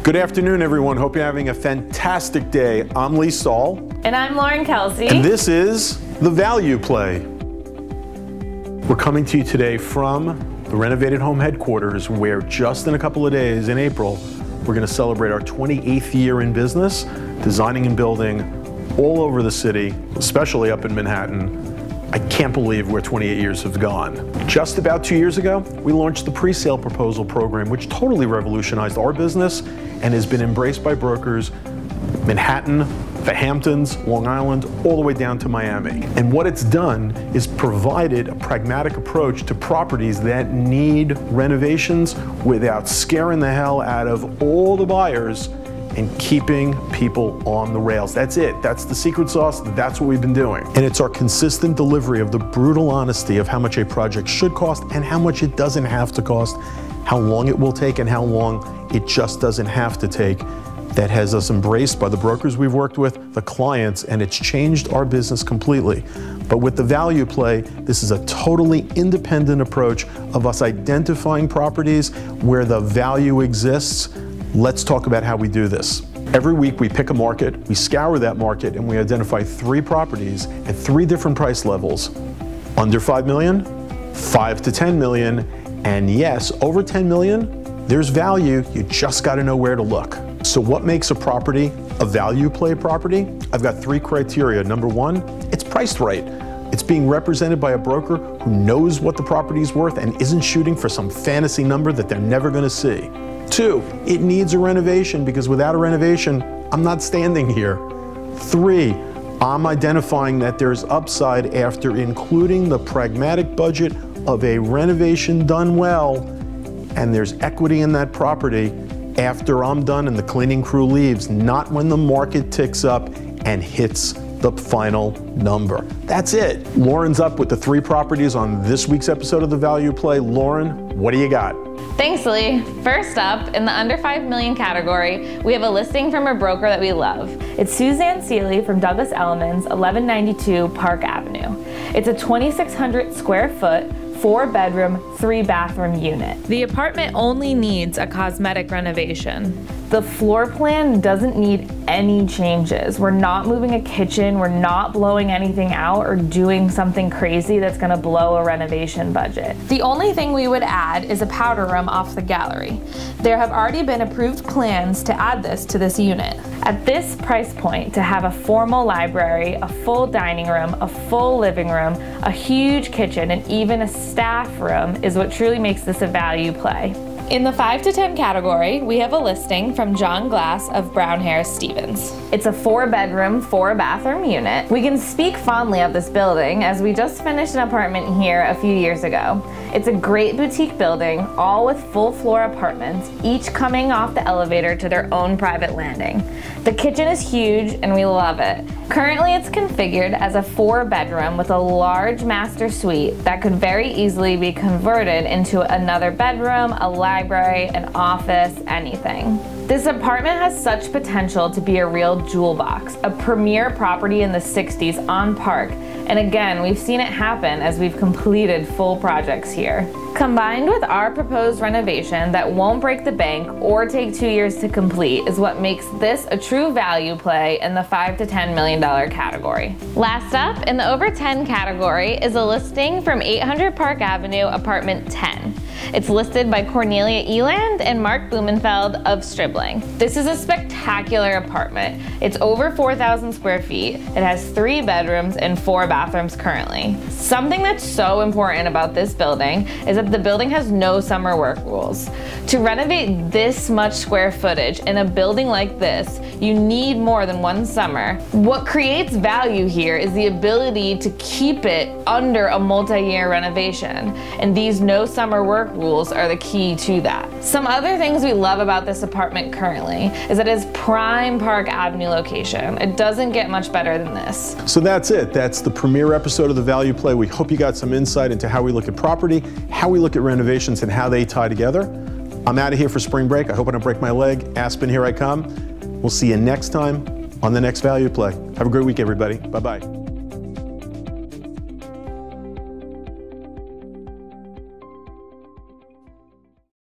Good afternoon, everyone. Hope you're having a fantastic day. I'm Lee Stahl. And I'm Lauren Kelsey. And this is The Value Play. We're coming to you today from the Renovated Home headquarters, where just in a couple of days in April, we're going to celebrate our 28th year in business, designing and building all over the city, especially up in Manhattan. I can't believe where 28 years have gone. Just about 2 years ago, we launched the pre-sale proposal program, which totally revolutionized our business and has been embraced by brokers, Manhattan, the Hamptons, Long Island, all the way down to Miami. And what it's done is provided a pragmatic approach to properties that need renovations without scaring the hell out of all the buyers and keeping people on the rails. That's it. That's the secret sauce. That's what we've been doing. And it's our consistent delivery of the brutal honesty of how much a project should cost and how much it doesn't have to cost, how long it will take and how long it just doesn't have to take, that has us embraced by the brokers we've worked with, the clients, and it's changed our business completely. But with the value play, this is a totally independent approach of us identifying properties where the value exists. Let's talk about how we do this. Every week we pick a market, we scour that market, and we identify 3 properties at 3 different price levels. Under 5 million, 5 to 10 million, and yes, over 10 million, there's value, you just gotta know where to look. So what makes a property a value play property? I've got 3 criteria. Number 1, it's priced right. It's being represented by a broker who knows what the property is worth and isn't shooting for some fantasy number that they're never gonna see. 2, it needs a renovation, because without a renovation, I'm not standing here. 3, I'm identifying that there's upside after including the pragmatic budget of a renovation done well, and there's equity in that property after I'm done and the cleaning crew leaves, not when the market ticks up and hits the final number. That's it. Lauren's up with the 3 properties on this week's episode of The Value Play. Lauren, what do you got? Thanks, Lee. First up, in the under 5 million category, we have a listing from a broker that we love. It's Suzanne Seeley from Douglas Elliman's, 1192 Park Avenue. It's a 2,600 square foot, 4-bedroom, 3-bathroom unit. The apartment only needs a cosmetic renovation. The floor plan doesn't need any changes. We're not moving a kitchen, we're not blowing anything out or doing something crazy that's gonna blow a renovation budget. The only thing we would add is a powder room off the gallery. There have already been approved plans to add this to this unit. At this price point, to have a formal library, a full dining room, a full living room, a huge kitchen, and even a staff room is what truly makes this a value play. In the 5 to 10 category, we have a listing from John Glass of Brown Harris Stevens. It's a 4-bedroom, 4-bathroom unit. We can speak fondly of this building as we just finished an apartment here a few years ago. It's a great boutique building, all with full floor apartments, each coming off the elevator to their own private landing. The kitchen is huge and we love it. Currently it's configured as a 4-bedroom with a large master suite that could very easily be converted into another bedroom, a library, an office, anything. This apartment has such potential to be a real jewel box, a premier property in the 60s on Park. And again, we've seen it happen as we've completed full projects here. Combined with our proposed renovation that won't break the bank or take 2 years to complete is what makes this a true value play in the $5 to $10 million category. Last up, in the over 10 category, is a listing from 800 Park Avenue, apartment 10. It's listed by Cornelia Eland and Mark Blumenfeld of Stribling. This is a spectacular apartment. It's over 4,000 square feet. It has 3 bedrooms and 4 bathrooms currently. Something that's so important about this building is that the building has no summer work rules. To renovate this much square footage in a building like this, you need more than 1 summer. What creates value here is the ability to keep it under a multi-year renovation, and these no summer work rules are the key to that. Some other things we love about this apartment currently is that it's prime Park Avenue location. It doesn't get much better than this. So that's it. That's the premiere episode of The Value Play. We hope you got some insight into how we look at property, how we look at renovations, and how they tie together. I'm out of here for spring break. I hope I don't break my leg. Aspen, here I come. We'll see you next time on the next Value Play. Have a great week, everybody. Bye-bye.